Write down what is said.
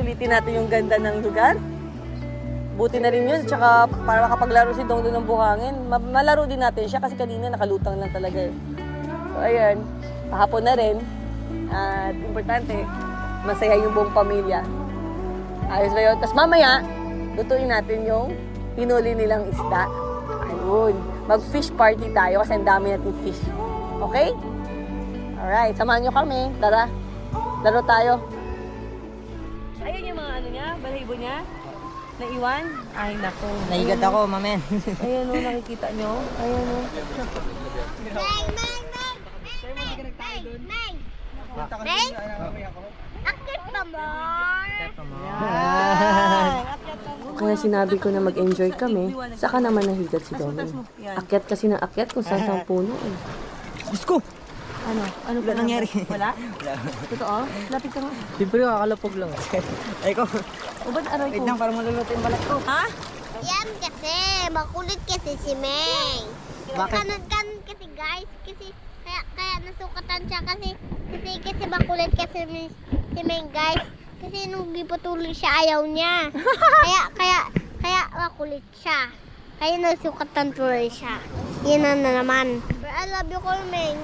sulitin natin yung ganda ng lugar. Buti na rin yun, tsaka para makapaglaro si Dongdong ng buhangin. Malaro din natin siya kasi kanina nakalutang lang talaga eh. So ayan, pahapon na rin. At importante, masaya yung buong pamilya. Ayos ba yun? Tapos mamaya, lutuin natin yung pinuli nilang isda. Ayun. Mag-fish party tayo kasi ang dami natin fish. Okay? Alright, samahan nyo kami. Tara, laro tayo. Ayun yung mga ano niya, balahibo niya. Naiwan? Ay, naku. Naigat ako, mamen. Ayan o, nakikita nyo. Ayan o. Akit pa mo. Kaya sinabi ko na mag-enjoy kami, saka naman nahigat si Domi. Akyat kasi ng akyat kung saan sa puno eh. Diyos ko! Ano? Ano Wala nangyari. Wala? Totoo? Lapit ka nga. Siyempre, kakalapog lang. Ay ko. O ba't aray Wait ko? lang, parang maluluto yung balat ko. Ha? Yan kasi, makulit kasi si Meng. Bakit? Kanan kasi guys, kasi kaya nasukatan siya kasi makulit kasi si Meng guys. Kasi nung gipatuloy siya ayaw niya. kaya makulit siya. Kaya nasukatan tuloy siya. Yan na naman. But I love you, Meng.